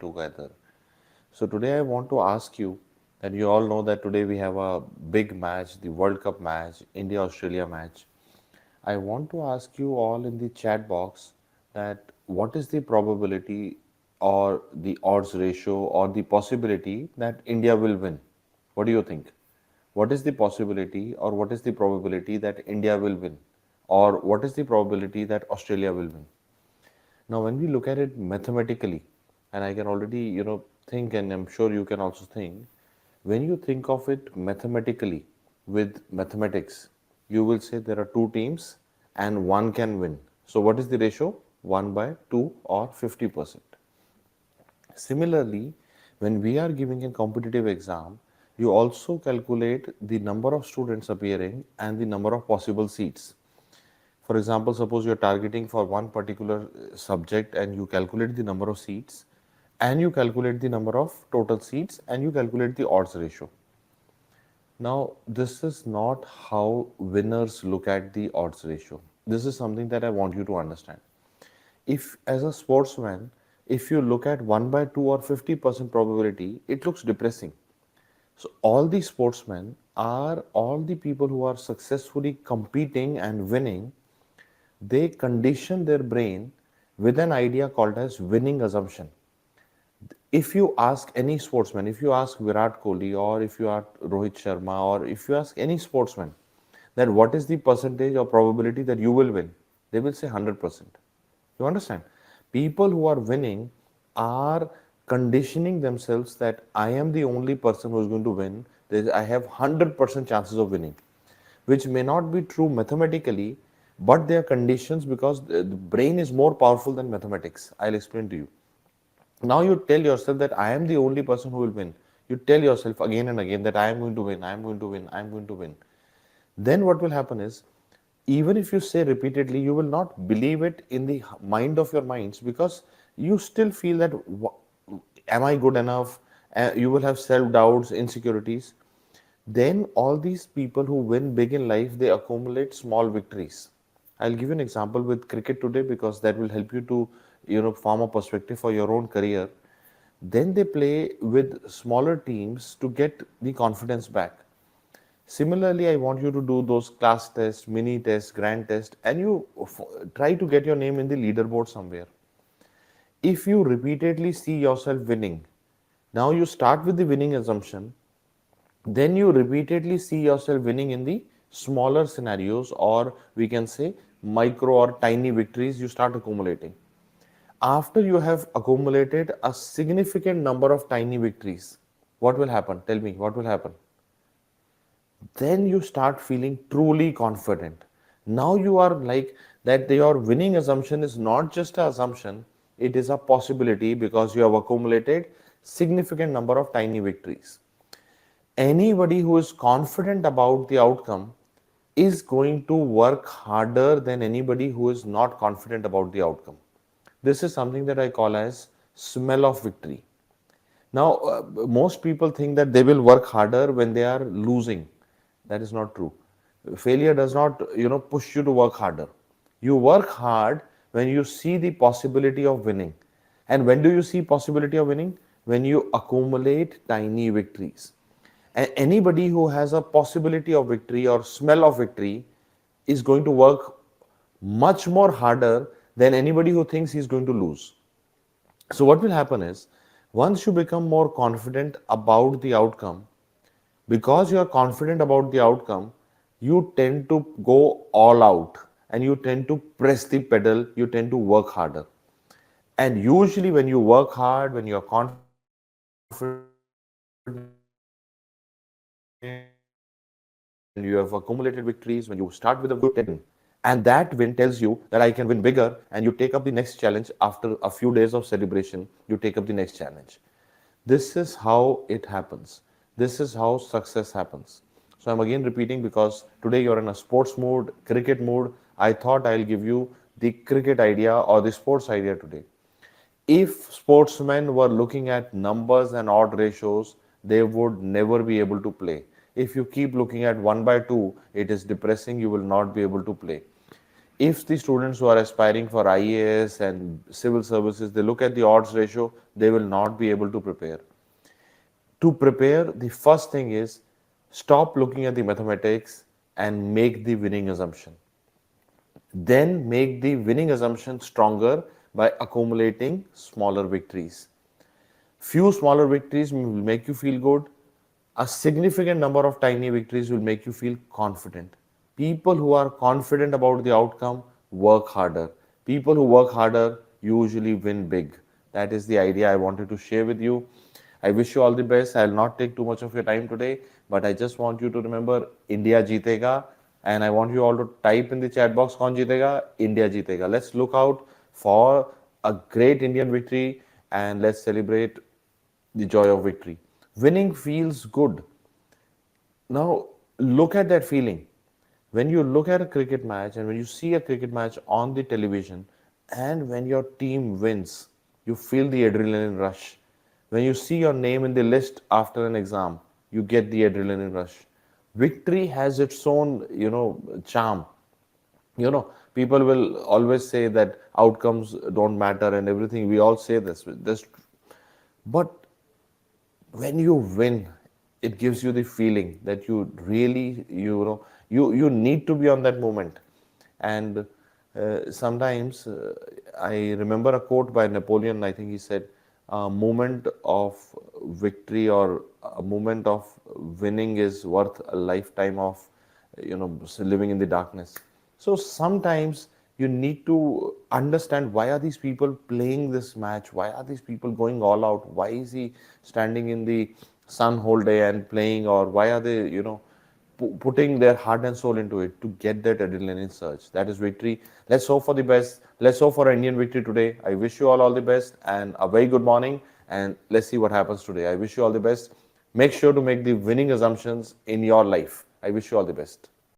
together. So today I want to ask you that you all know that today we have a big match, the World Cup match, India-Australia match. I want to ask you all in the chat box that what is the probability or the odds ratio or the possibility that India will win? What do you think? What is the possibility or what is the probability that India will win? Or what is the probability that Australia will win? Now, when we look at it mathematically, and I can already, think, and I'm sure you can also think, when you think of it mathematically with mathematics, you will say there are two teams and one can win. So, what is the ratio? 1 by 2 or 50%. Similarly, when we are giving a competitive exam, you also calculate the number of students appearing and the number of possible seats. For example, suppose you are targeting for one particular subject and you calculate the number of seats and you calculate the number of total seats and you calculate the odds ratio. Now, this is not how winners look at the odds ratio. This is something that I want you to understand. If, as a sportsman, if you look at 1 by 2 or 50% probability, it looks depressing. So, all the sportsmen are all the people who are successfully competing and winning. They condition their brain with an idea called as winning assumption. If you ask any sportsman, if you ask Virat Kohli or if you ask Rohit Sharma or if you ask any sportsman that what is the percentage or probability that you will win, they will say 100%. You understand? People who are winning are conditioning themselves that I am the only person who is going to win. I have 100% chances of winning, which may not be true mathematically, but they are conditions because the brain is more powerful than mathematics. I'll explain to you. Now you tell yourself that I am the only person who will win. You tell yourself again and again that I am going to win, I am going to win, I am going to win. Then what will happen is, even if you say repeatedly, you will not believe it in the mind of your minds because you still feel that, am I good enough? You will have self doubts, insecurities. Then all these people who win big in life, they accumulate small victories. I'll give you an example with cricket today because that will help you to form a perspective for your own career. Then they play with smaller teams to get the confidence back. Similarly, I want you to do those class tests, mini tests, grand tests, and you try to get your name in the leaderboard somewhere. If you repeatedly see yourself winning, now you start with the winning assumption, then you repeatedly see yourself winning in the smaller scenarios, or we can say micro or tiny victories you start accumulating. After you have accumulated a significant number of tiny victories, what will happen? Tell me, what will happen? Then you start feeling truly confident. Now you are like that your winning assumption is not just an assumption, it is a possibility because you have accumulated significant number of tiny victories. Anybody who is confident about the outcome is going to work harder than anybody who is not confident about the outcome. This is something that I call as smell of victory. Now, most people think that they will work harder when they are losing. That is not true. Failure does not, push you to work harder. You work hard when you see the possibility of winning. And when do you see possibility of winning? When you accumulate tiny victories. And anybody who has a possibility of victory or smell of victory is going to work much more harder than anybody who thinks he's going to lose. So, what will happen is once you become more confident about the outcome, because you are confident about the outcome, you tend to go all out and you tend to press the pedal, you tend to work harder. And usually, when you work hard, when you are confident, when you have accumulated victories, when you start with a good 10, and that win tells you that I can win bigger, and you take up the next challenge after a few days of celebration, you take up the next challenge. This is how it happens. This is how success happens. So I'm again repeating because today you're in a sports mood, cricket mood. I thought I'll give you the cricket idea or the sports idea today. If sportsmen were looking at numbers and odd ratios, they would never be able to play. If you keep looking at 1 by 2, it is depressing, you will not be able to play. If the students who are aspiring for IAS and civil services, they look at the odds ratio, they will not be able to prepare. To prepare, the first thing is stop looking at the mathematics and make the winning assumption. Then make the winning assumption stronger by accumulating smaller victories. Few smaller victories will make you feel good. A significant number of tiny victories will make you feel confident. People who are confident about the outcome work harder. People who work harder usually win big. That is the idea I wanted to share with you. I wish you all the best. I'll not take too much of your time today, but I just want you to remember India jeetega, and I want you all to type in the chat box kaun jeetega, India jeetega. Let's look out for a great Indian victory and let's celebrate the joy of victory. Winning feels good. Now, look at that feeling. When you look at a cricket match and when you see a cricket match on the television, and when your team wins, you feel the adrenaline rush. When you see your name in the list after an exam, you get the adrenaline rush. Victory has its own, charm. People will always say that outcomes don't matter and everything. We all say this, but when you win, it gives you the feeling that you really, you need to be on that moment. And sometimes I remember a quote by Napoleon. I think he said, a moment of victory or a moment of winning is worth a lifetime of living in the darkness. So sometimes you need to understand, why are these people playing this match? Why are these people going all out? Why is he standing in the sun whole day and playing? Or why are they, putting their heart and soul into it to get that adrenaline surge? That is victory. Let's hope for the best. Let's hope for an Indian victory today. I wish you all the best and a very good morning. And let's see what happens today. I wish you all the best. Make sure to make the winning assumptions in your life. I wish you all the best.